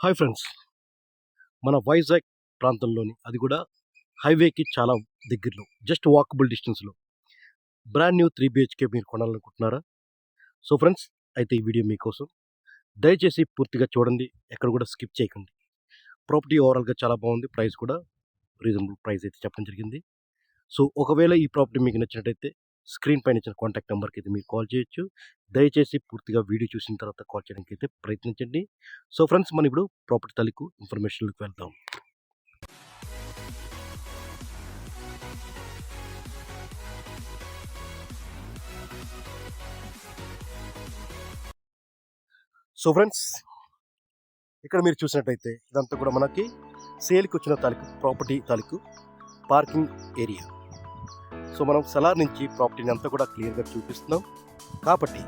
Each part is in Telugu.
హాయ్ ఫ్రెండ్స్, మన వైజాగ్ ప్రాంతంలోని అది కూడా హైవేకి చాలా దగ్గరలో జస్ట్ వాకబుల్ డిస్టెన్స్లో బ్రాండ్ న్యూ 3 BHK మీరు కొనాలనుకుంటున్నారా? సో ఫ్రెండ్స్, అయితే ఈ వీడియో మీకోసం. దయచేసి పూర్తిగా చూడండి, ఎక్కడ కూడా స్కిప్ చేయకండి. ప్రాపర్టీ ఓవరాల్గా చాలా బాగుంది, ప్రైస్ కూడా రీజనబుల్ ప్రైస్ అయితే చెప్పడం జరిగింది. సో ఒకవేళ ఈ ప్రాపర్టీ మీకు నచ్చినట్టయితే స్క్రీన్ పైన ఇచ్చిన కాంటాక్ట్ నెంబర్కి అయితే మీరు కాల్ చేయొచ్చు. దయచేసి పూర్తిగా వీడియో చూసిన తర్వాత కాల్ చేయడానికి అయితే ప్రయత్నించండి. సో ఫ్రెండ్స్, మనం ఇప్పుడు ప్రాపర్టీ తాలూకు ఇన్ఫర్మేషన్లోకి వెళ్దాం. సో ఫ్రెండ్స్, ఇక్కడ మీరు చూసినట్టయితే ఇదంతా కూడా మనకి సేల్కి వచ్చిన తాలూకు ప్రాపర్టీ తాలూకు పార్కింగ్ ఏరియా. సో మనం సెలార్ నుంచి ప్రాపర్టీని అంతా కూడా క్లియర్గా చూపిస్తున్నాం కాబట్టి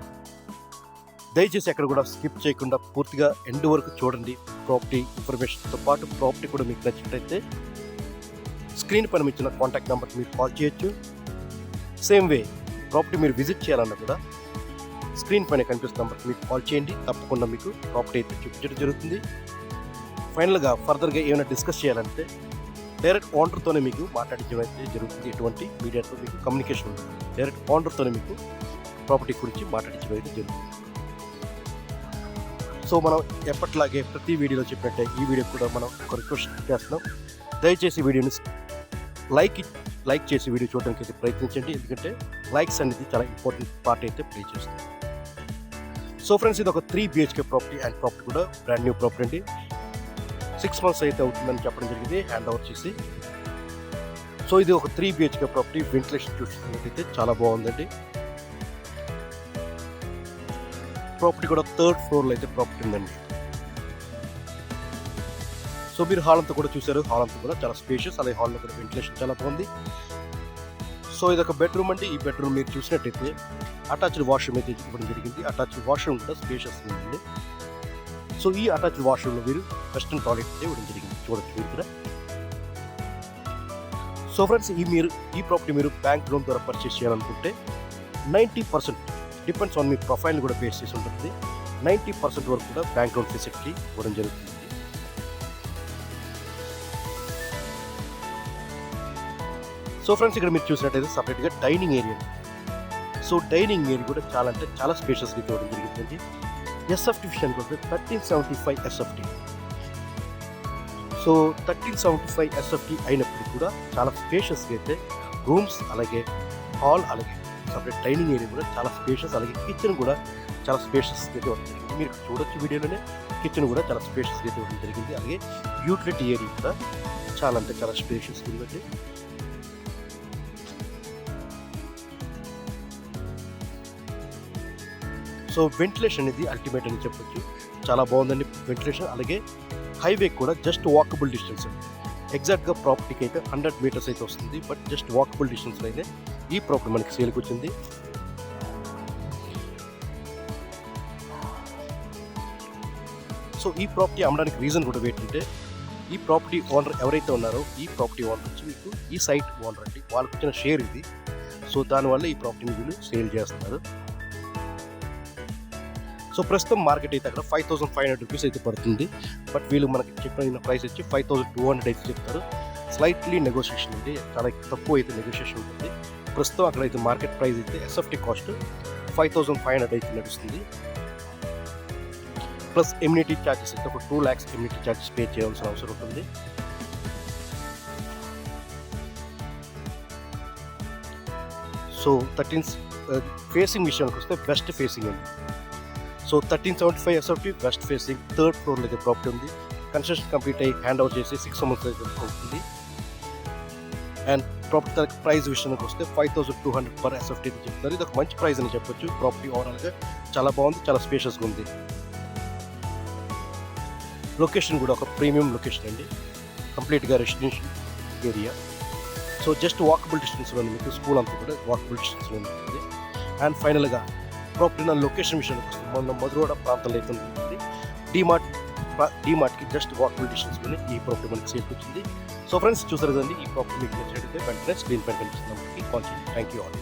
దయచేసి ఎక్కడ కూడా స్కిప్ చేయకుండా పూర్తిగా ఎండ్ వరకు చూడండి. ప్రాపర్టీ ఇన్ఫర్మేషన్తో పాటు ప్రాపర్టీ కూడా మీకు నచ్చినట్టయితే స్క్రీన్ పైన ఇచ్చిన కాంటాక్ట్ నెంబర్కి మీరు కాల్ చేయొచ్చు. సేమ్ వే ప్రాపర్టీ మీరు విజిట్ చేయాలన్నా కూడా స్క్రీన్ పైన కనిపిస్తున్న నెంబర్కి మీరు కాల్ చేయండి. తప్పకుండా మీకు ప్రాపర్టీ అయితే చూపించడం జరుగుతుంది. ఫైనల్గా ఫర్దర్గా ఏమైనా డిస్కస్ చేయాలంటే డైరెక్ట్ ఓనర్తోనే మీకు మాట్లాడించడం అయితే జరుగుతుంది. ఎటువంటి మీడియాతో మీకు కమ్యూనికేషన్ ఉంటుంది. డైరెక్ట్ ఓనర్తోనే మీకు ప్రాపర్టీ గురించి మాట్లాడించడం అయితే జరుగుతుంది. సో మనం ఎప్పట్లాగే ప్రతి వీడియోలో చెప్పినట్టే ఈ వీడియో కూడా మనం ఒక రిక్వెస్ట్ చేస్తున్నాం. దయచేసి వీడియోని లైక్ చేసి వీడియో చూడడానికి అయితే ప్రయత్నించండి. ఎందుకంటే లైక్స్ అనేది చాలా ఇంపార్టెంట్ పార్ట్ అయితే ప్లే చేస్తుంది. సో ఫ్రెండ్స్, ఇది ఒక 3 BHK ప్రాపర్టీ అండ్ ప్రాపర్టీ కూడా బ్రాండ్ న్యూ ప్రాపర్టీ అండి. 6 months అయితే అవుతుందని చెప్పడం జరిగింది హ్యాండ్ ఓవర్ చేసి. సో ఇది ఒక 3 BHK ప్రాపర్టీ. వెంటిలేషన్ చూసినట్లయితే చాలా బాగుందండి. ప్రాపర్టీ కూడా 3rd floorలో అయితే ప్రాపర్టీ ఉందండి. సో మీరు హాల్ అంతా కూడా చూసారు. హాల్ అంతా కూడా చాలా స్పేషియస్, అలాగే హాల్లో కూడా వెంటిలేషన్ చాలా బాగుంది. సో ఇది ఒక బెడ్రూమ్ అండి. ఈ బెడ్రూమ్ మీరు చూసినట్టయితే అటాచ్డ్ వాష్రూమ్ అయితే ఇవ్వడం జరిగింది. అటాచ్డ్ వాష్రూమ్ కూడా స్పేషియస్ ఉంటుంది. సో ఈ అటాచ్డ్ వాష్రూమ్లో మీరు వెస్టర్న్ టాయిలెట్ అయితే ఇవ్వడం జరిగింది. చూడొచ్చు మీరు ఇక్కడ. సో ఫ్రెండ్స్, ఈ ప్రాపర్టీ మీరు బ్యాంక్ లోన్ ద్వారా పర్చేస్ చేయాలనుకుంటే 90% డిపెండ్స్ ఆన్ మీ ప్రొఫైల్ కూడా బేస్ చేసి ఉంటుంది. 90% వరకు కూడా బ్యాంక్ లోన్ ఫెసిలిటీ ఇవ్వడం జరుగుతుంది. సో ఫ్రెండ్స్, ఇక్కడ మీరు చూసినట్టయితే సపరేట్గా dining area. So dining area కూడా చాలా అంటే చాలా స్పేషియస్గా ఇవ్వడం జరిగిందండి. ఎస్ఎఫ్టీ విషయానికి వస్తే 1375 SFT. సో 1375 SFT అయినప్పుడు కూడా చాలా స్పేషియస్గా అయితే రూమ్స్, అలాగే హాల్, అలాగే సపరేట్ డైనింగ్ ఏరియా కూడా చాలా స్పేషియస్, అలాగే కిచెన్ కూడా చాలా స్పేషియస్గా అయితే ఇవ్వడం జరిగింది. మీరు చూడొచ్చు వీడియోలోనే, కిచెన్ కూడా చాలా స్పేషియస్గా అయితే ఇవ్వడం జరిగింది. అలాగే యూటిలిటీ ఏరియా కూడా చాలా అంటే చాలా స్పేషియస్గా ఇవ్వండి. సో వెంటిలేషన్ అనేది అల్టిమేట్ అని చెప్పొచ్చు. చాలా బాగుందండి వెంటిలేషన్. అలాగే హైవే కూడా జస్ట్ వాకబుల్ డిస్టెన్స్ అండి. ఎగ్జాక్ట్గా ప్రాపర్టీకి అయితే 100 meters అయితే వస్తుంది. బట్ జస్ట్ వాకబుల్ డిస్టెన్స్లో అయితే ఈ ప్రాపర్టీ మనకి సేల్కి వచ్చింది. సో ఈ ప్రాపర్టీ అమ్మడానికి రీజన్ కూడా ఏంటంటే, ఈ ప్రాపర్టీ ఓనర్ ఎవరైతే ఉన్నారో ఈ ప్రాపర్టీ ఓనర్ వచ్చి మీకు ఈ సైట్ ఓనర్ అండి, వాళ్ళకి వచ్చిన షేర్ ఇది. సో దానివల్ల ఈ ప్రాపర్టీని వీళ్ళు సేల్ చేస్తున్నారు. సో ప్రస్తుతం మార్కెట్ అయితే అక్కడ 5500 rupees అయితే పడుతుంది. బట్ వీళ్ళు మనకి చెప్పిన ప్రైస్ వచ్చి 5200 అయితే చెప్తారు. స్లైట్లీ నెగోషియేషన్ ఉంది, చాలా తక్కువ అయితే నెగోషియేషన్ ఉంటుంది. ప్రస్తుతం అక్కడైతే మార్కెట్ ప్రైస్ అయితే SFT కాస్ట్ 5500 అయితే నడుస్తుంది. ప్లస్ ఎమ్యూనిటీ ఛార్జెస్ అయితే ఒక 2 lakhs ఎమ్యూనిటీ ఛార్జెస్ పే చేయాల్సిన అవసరం ఉంటుంది. సో 13 ఫేసింగ్ విషయానికి వస్తే వెస్ట్ ఫేసింగ్ అండి. So 1375 SFT west facing 3rd floorలో అయితే ప్రాపర్టీ ఉంది. కన్స్ట్రక్షన్ కంప్లీట్ అయ్యి హ్యాండ్ ఓవర్ చేసి 6 months అయితే అవుతుంది. అండ్ ప్రాపర్టీ ప్రైస్ విషయానికి వస్తే 5200 per SFT అయితే చెప్తున్నారు. ఇది ఒక మంచి ప్రైస్ అని చెప్పొచ్చు. ప్రాపర్టీ ఓవరాల్గా చాలా బాగుంది, చాలా స్పేషియస్గా ఉంది. లొకేషన్ కూడా ఒక ప్రీమియం లొకేషన్ అండి. కంప్లీట్గా residential area. So just walkable డిస్టెన్స్లో మీకు స్కూల్ అంతా కూడా వాకబుల్ డిస్టెన్స్లో ఉంటుంది. అండ్ ఫైనల్గా ప్రాపర్టీ నా లొకేషన్ విషయానికి వస్తుంది. మన మధురోడ ప్రాంతంలో అయితే ఉంటుంది. డీమార్ట్కి జస్ట్ వాకబుల్ డిస్టెన్స్లోనే ఈ ప్రాపర్టీ మనకి సేల్కి వచ్చింది. సో ఫ్రెండ్స్, చూసారు కదండి. ఈ ప్రాపర్టీ మీకు నచ్చినట్లయితే వెంటనే స్క్రీన్ పైన కనిపిస్తున్న నెంబర్కి కాల్ చేయండి. Thank you all.